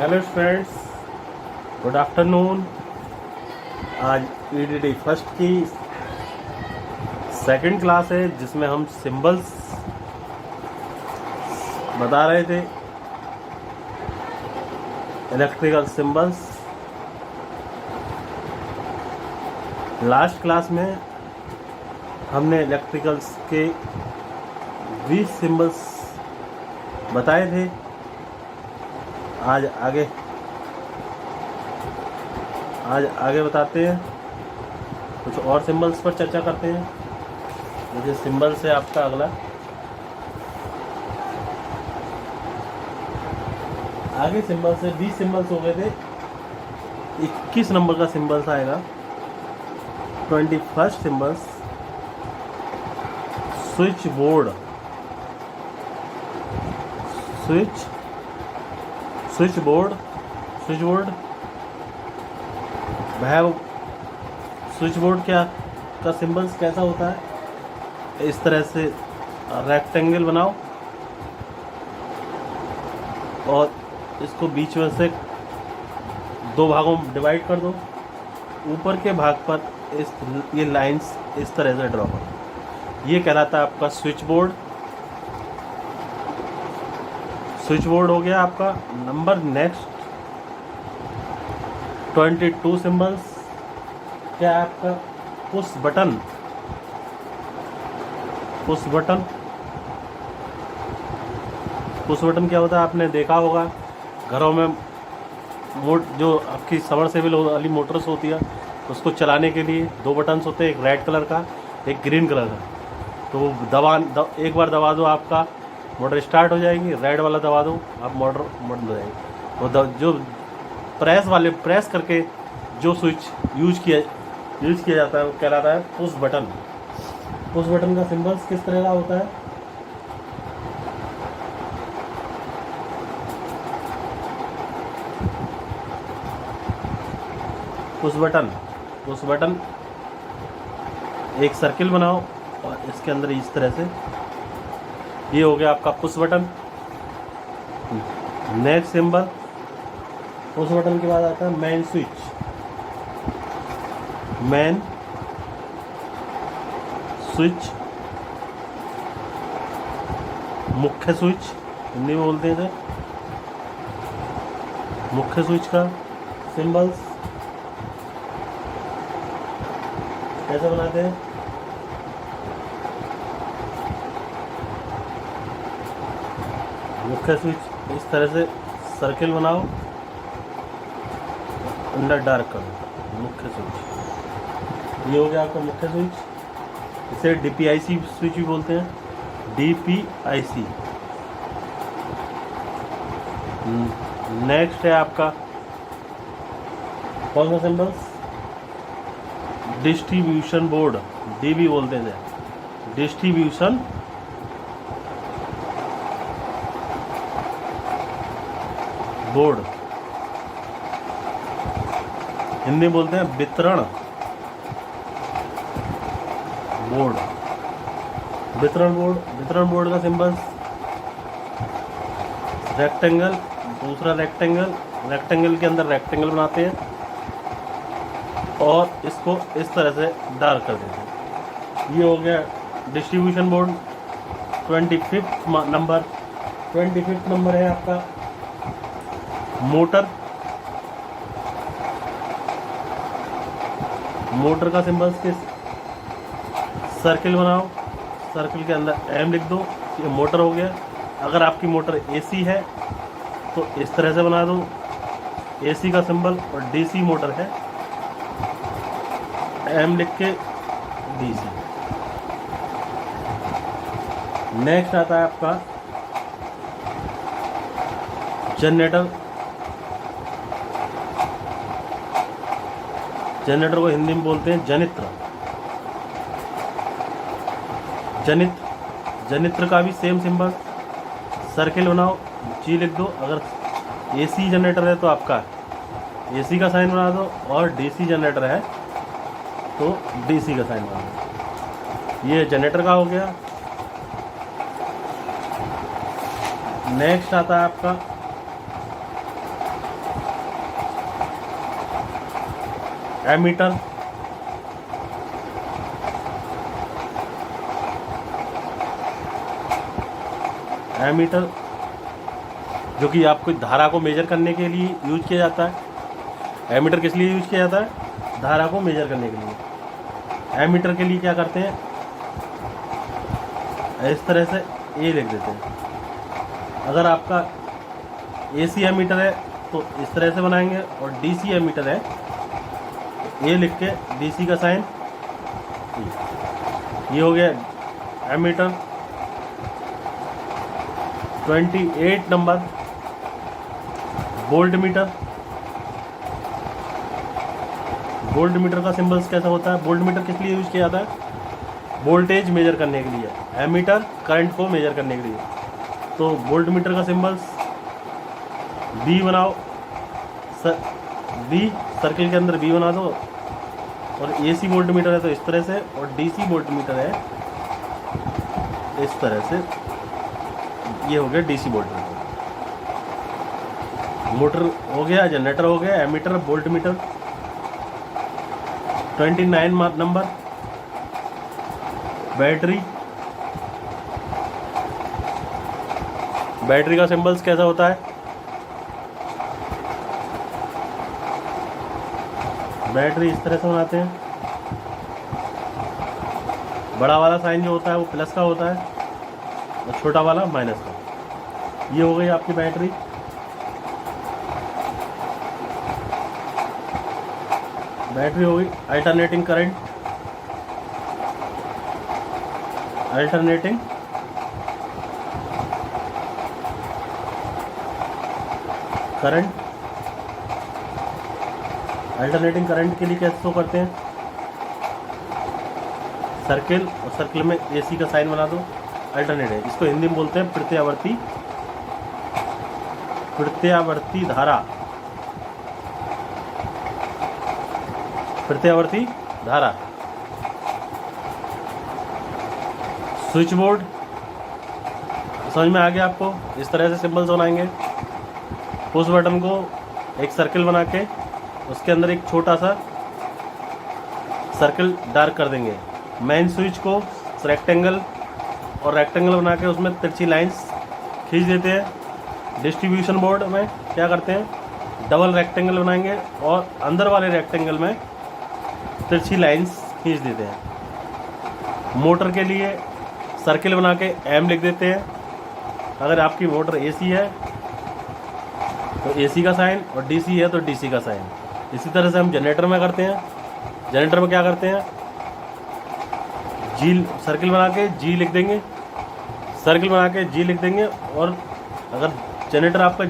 Hello friends, good afternoon. आज EDD first की second class है जिसमें हम सिंबल्स बता रहे थे, इलेक्ट्रिकल सिंबल्स। लास्ट क्लास में हमने इलेक्ट्रिकल्स के 20 सिंबल्स बताए थे। आज आगे बताते हैं, कुछ और सिंबल्स पर चर्चा करते हैं। मुझे सिंबल से आपका अगला आगे सिंबल से 20 सिंबल्स हो गए थे। 21 नंबर का सिंबल्स आएगा, 21st symbols. Switch board, switch board भाई, स्विच बोर्ड क्या का सिंबल्स कैसा होता है? इस तरह से रेक्टेंगल बनाओ और इसको बीच में से दो भागों में डिवाइड कर दो। ऊपर के भाग पर ये लाइंस इस तरह से ड्रॉ करो। ये कहलाता है आपका स्विच बोर्ड। स्विच बोर्ड हो गया आपका नंबर। नेक्स्ट 22 सिंबल्स क्या है आपका? Push button. पुश बटन क्या होता है? आपने देखा होगा घरों में जो आपकी सबमर्सिबल वाली मोटर्स होती है, उसको चलाने के लिए दो बटन्स होते हैं, एक रेड कलर का, एक ग्रीन कलर का। तो एक बार दबा दो, आपका मोटर स्टार्ट हो जाएगी। रेड वाला दबा दो, आप मोटर बंद हो जाएगी। तो जो प्रेस करके जो स्विच यूज किया जाता है वो कहलाता है पुश बटन। पुश बटन का सिंबल्स किस तरह का होता है? पुश बटन एक सर्किल बनाओ और इसके अंदर इस तरह से, ये हो गया आपका push button. Next symbol push button के बाद आता है मेन स्विच। मुख्य स्विच हिंदी में बोलते हैं। मुख्य स्विच का सिंबल्स कैसे बनाते हैं? मुख्य स्विच इस तरह से सर्किल बनाओ, अंदर डार्क करो। मुख्य स्विच ये हो गया आपका मुख्य स्विच। इसे डीपीआईसी स्विच भी बोलते हैं, डीपीआईसी। नेक्स्ट है आपका कौन सा सिंबल्स? डिस्ट्रीब्यूशन बोर्ड, डीबी बोलते हैं। डिस्ट्रीब्यूशन बोर्ड हिंदी बोलते हैं वितरण बोर्ड। वितरण बोर्ड का सिंबल्स रेक्टेंगल, दूसरा रेक्टेंगल के अंदर रेक्टेंगल बनाते हैं और इसको इस तरह से डार्क कर देते हैं। ये हो गया डिस्ट्रीब्यूशन बोर्ड। 25th नंबर है आपका मोटर का सिंबल्स के सर्किल बनाओ, सर्किल के अंदर एम लिख दो। ये मोटर हो गया। अगर आपकी मोटर एसी है तो इस तरह से बना दो, एसी का सिंबल। और डीसी मोटर है, एम लिख के डीसी। नेक्स्ट आता है आपका जनरेटर को हिंदी में बोलते हैं जनित्र। जनित्र का भी सेम सिंबल, सर्किल बनाओ, जी लिख दो। अगर एसी जनरेटर है तो आपका एसी का साइन बना दो, और डीसी जनरेटर है तो डीसी का साइन बना दो। ये जनरेटर का हो गया। नेक्स्ट आता है आपका एमीटर, एमीटर जो कि आपको धारा को मेजर करने के लिए यूज किया जाता है। एमीटर किस लिए यूज किया जाता है? धारा को मेजर करने के लिए। एमीटर के लिए क्या करते हैं, इस तरह से ए लिख देते हैं। अगर आपका एसी एमीटर है तो इस तरह से बनाएंगे, और डीसी एमीटर है ए लिख के डीसी का साइन। ये हो गया ammeter. 28 number voltmeter. Voltmeter का सिंबल्स कैसा होता है? वोल्ट मीटर किस लिए यूज किया जाता है? वोल्टेज मेजर करने के लिए। एमीटर करंट को मेजर करने के लिए। तो वोल्ट मीटर का सिंबल्स बी बनाओ, बी सर्किल के अंदर बी बना दो। और एसी वोल्ट मीटर है तो इस तरह से, और डीसी वोल्ट मीटर है इस तरह से। ये हो गया डीसी वोल्ट मीटर। मोटर हो गया, जनरेटर हो गया, ammeter, voltmeter. 29 number battery. Battery का सिंबल्स कैसा होता है? बैटरी इस तरह से बनाते हैं। बड़ा वाला साइन जो होता है वो प्लस का होता है, और छोटा वाला माइनस का। ये हो गई आपकी बैटरी। बैटरी हो गई। Alternating current, alternating current. Alternating current के लिए कैसे शो करते हैं? सर्किल, और सर्किल में एसी का साइन बना दो। अल्टरनेट है, इसको हिंदी में बोलते हैं प्रत्यावर्ती, प्रत्यावर्ती धारा, प्रत्यावर्ती धारा। स्विच बोर्ड समझ में आ गया आपको? इस तरह से सिंबल्स बनाएंगे। पुश बटन को एक सर्किल बना के उसके अंदर एक छोटा सा सर्किल डार्क कर देंगे। मेन स्विच को रेक्टेंगल, और रेक्टेंगल बना के उसमें तिरछी लाइंस खींच देते हैं। डिस्ट्रीब्यूशन बोर्ड में क्या करते हैं? डबल रेक्टेंगल बनाएंगे और अंदर वाले रेक्टेंगल में तिरछी लाइंस खींच देते हैं। मोटर के लिए सर्किल बना के एम लिख देते हैं। अगर आपकी मोटर एसी है तो एसी का साइन, और डीसी है तो डीसी का साइन। इसी तरह से हम जनरेटर में करते हैं। जनरेटर में क्या करते हैं? जी सर्किल बना के जी लिख देंगे, सर्किल बना के जी लिख देंगे। और अगर जनरेटर आपका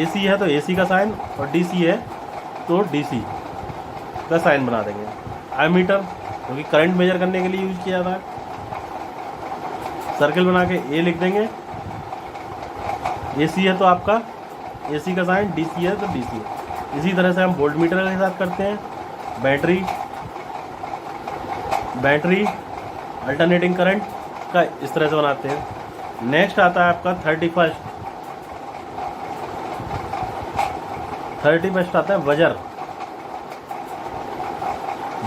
एसी है तो एसी का साइन, और डीसी है तो डीसी का साइन बना देंगे। एमीटर क्योंकि करंट मेजर करने के लिए यूज किया जाता है। सर्किल बना के ए लिख देंगे। एसी है तो आपका एसी का साइन, डीसी है तो डीसी है। इसी तरह से हम वोल्ट मीटर के साथ करते हैं। बैटरी, बैटरी अल्टरनेटिंग करंट का इस तरह से बनाते हैं। नेक्स्ट आता है आपका 31st आता है वजर।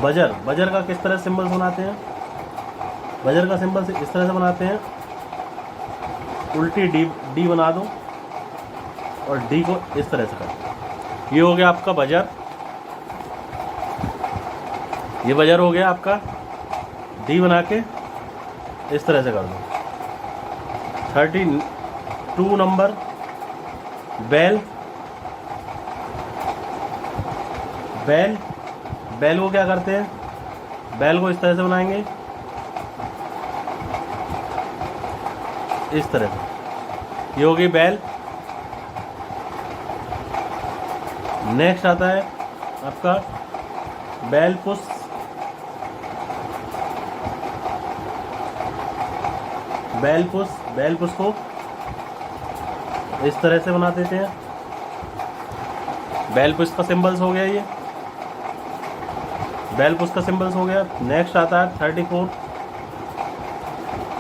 बजर, बजर का किस तरह सिंबल्स बनाते हैं? बजर का सिंबल इस तरह से बनाते हैं। उल्टी डी बना दो और डी को इस तरह से कर। ये हो गया आपका बजर। ये बजर हो गया आपका। डी बना के इस तरह से कर दो। 32 नंबर बेल। बेल, बेल को क्या करते हैं? बेल को इस तरह से बनाएंगे, इस तरह से। ये हो गई बेल। नेक्स्ट आता है आपका bell push. Bell push, bell push को इस तरह से बना देते हैं। बेल पुश का सिंबल्स हो गया ये। बेल पुश का सिंबल्स हो गया। नेक्स्ट आता है 34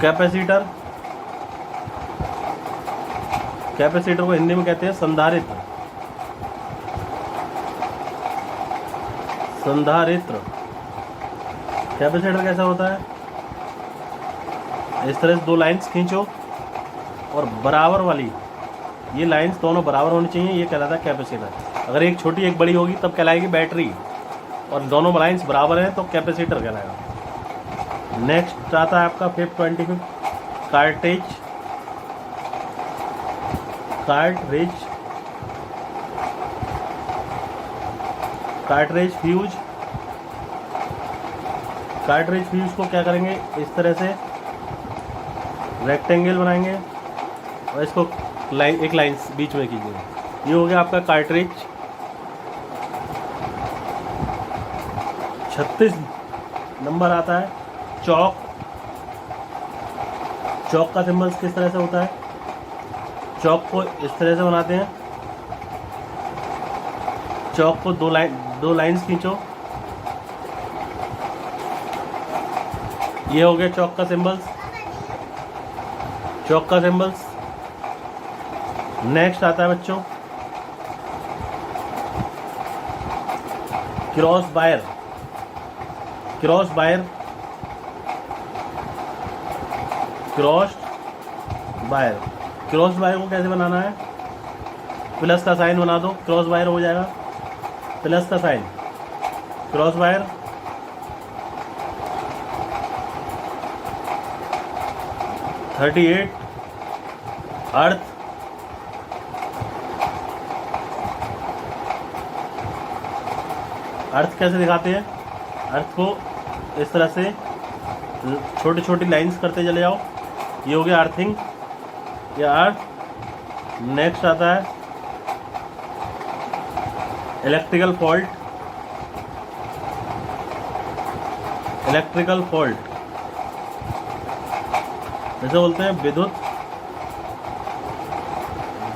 कैपेसिटर। कैपेसिटर को हिंदी में कहते हैं संधारित्र। संधारित्र। कैपेसिटर कैसा होता है, इस तरह से 2 लाइंस खींचो और बराबर वाली ये लाइंस दोनों बराबर होनी चाहिए, ये कहलाता है कैपेसिटर। अगर एक छोटी एक बड़ी होगी तब कहलाएगी बैटरी, और दोनों लाइंस बराबर हैं तो कैपेसिटर कहलाएगा। नेक्स्ट आता है आपका 25 कार्ट्रिज। फ्यूज। कार्ट्रिज फ्यूज को क्या करेंगे, इस तरह से रेक्टेंगल बनाएंगे और इसको एक लाइन बीच में कीजिएगा। ये हो गया आपका कार्ट्रिज। 36 नंबर आता है चौक। चौक का सिंबल किस तरह से होता है, चौक को इस तरह से बनाते हैं। चौक को दो लाइंस खींचो, ये हो गया चौक का सिंबल्स। नेक्स्ट आता है बच्चों क्रॉस वायर। क्रॉस वायर को कैसे बनाना है, प्लस का साइन बना दो, क्रॉस वायर हो जाएगा। प्लस का साइन, क्रॉस वायर। अर्थ। अर्थ कैसे दिखाते हैं, अर्थ को इस तरह से छोटी छोटी लाइंस करते चले जाओ, ये हो गया अर्थिंग या अर्थ। नेक्स्ट आता है इलेक्ट्रिकल फॉल्ट। जैसे बोलते हैं विद्युत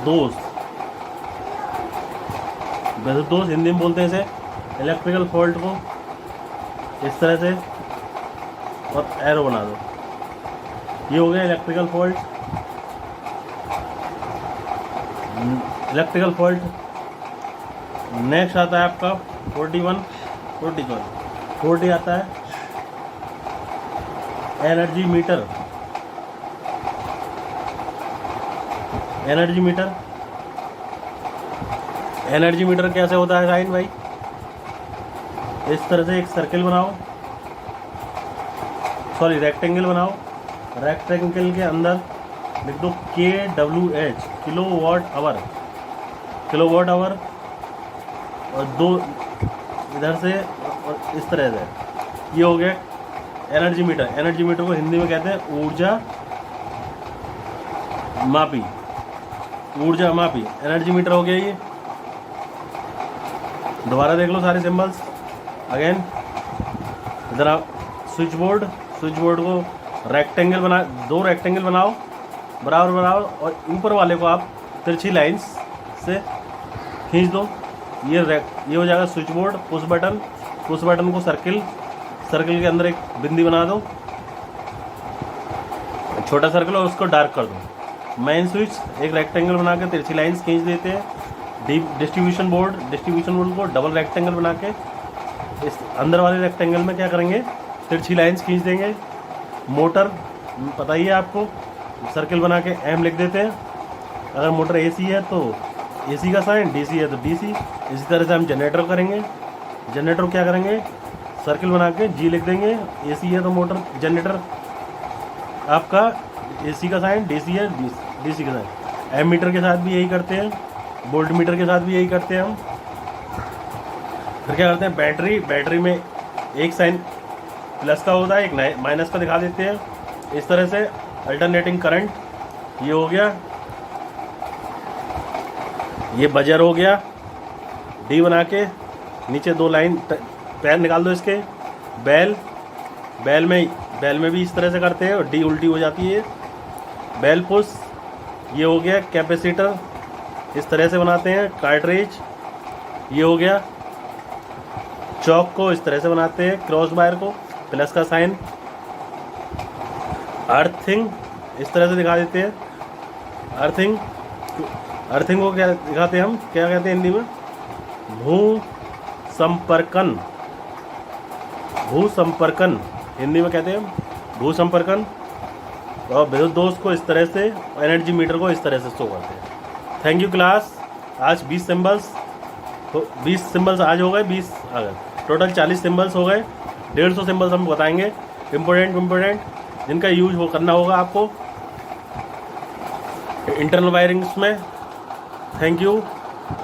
दोष। हिंदी में बोलते हैं इसे इलेक्ट्रिकल फॉल्ट को, इस तरह से और एरो बना दो, ये हो गया इलेक्ट्रिकल फॉल्ट। नेक्स्ट आता है आपका 40 आता है एनर्जी मीटर कैसे होता है साइन भाई, इस तरह से एक सर्किल बनाओ, रेक्टेंगल बनाओ। रेक्टेंगल के अंदर लिख दो kWh, किलोवाट आवर, और 2 इधर से और इस तरह से। ये हो गया एनर्जी मीटर को हिंदी में कहते हैं ऊर्जा मापी। एनर्जी मीटर हो गया ये। दोबारा देख लो सारे सिंबल्स अगेन। इधर आप स्विच बोर्ड को रेक्टेंगल बना, 2 रेक्टेंगल बनाओ बराबर, और ऊपर वाले को आप तिरछी लाइंस से खींच दो, ये हो जाएगा स्विच बोर्ड। पुश बटन को सर्किल के अंदर एक बिंदी बना दो, छोटा सर्कल, और उसको डार्क कर दो। मेन स्विच एक रेक्टेंगल बना के तिरछी लाइंस खींच देते हैं। डिस्ट्रीब्यूशन बोर्ड को डबल रेक्टेंगल बना के इस अंदर वाले रेक्टेंगल में क्या करेंगे, तिरछी लाइंस खींच देंगे। मोटर पता ही है आपको, सर्किल बना के एम लिख देते हैं। अगर मोटर एसी है तो एसी का साइन, डीसी है तो डीसी। इसी तरह से हम जनरेटर करेंगे। जनरेटर क्या करेंगे, सर्किल बना के जी लिख देंगे। एसी है तो मोटर जनरेटर आपका एसी का साइन, डीसी है डीसी का साइन। एम मीटर के साथ भी यही करते हैं, वोल्ट मीटर के साथ भी यही करते हैं हम। फिर क्या करते हैं, बैटरी में एक साइन प्लस का होता है, एक माइनस का दिखा देते हैं इस तरह से। अल्टरनेटिंग करंट, ये हो गया, ये बजर हो गया। डी बना के नीचे 2 लाइन पैर निकाल दो इसके। बैल में भी इस तरह से करते हैं और डी उल्टी हो जाती है। बैल पुश, ये हो गया कैपेसिटर, इस तरह से बनाते हैं। कार्ट्रिज, ये हो गया। चौक को इस तरह से बनाते हैं, क्रॉस वायर को प्लस का साइन। अर्थिंग इस तरह से दिखा देते हैं। अर्थिंग को क्या दिखाते हैं हम, क्या कहते हैं हिंदी में, भू संपर्कन भूसंपर्कन हिंदी में कहते हैं भूसंपर्कन, और विद्युत दोष को इस तरह से, एनर्जी मीटर को इस तरह से शो करते हैं। Thank you class. आज 20 सिम्बल्स, तो 20 सिम्बल्स आज हो गए, 20 आ गए, टोटल 40 सिम्बल्स हो गए। 150 सिम्बल्स हम बताएंगे इम्पोर्टेंट जिनका यूज वो करना होगा आपको इंटरनल वायरिंग्स में। Thank you.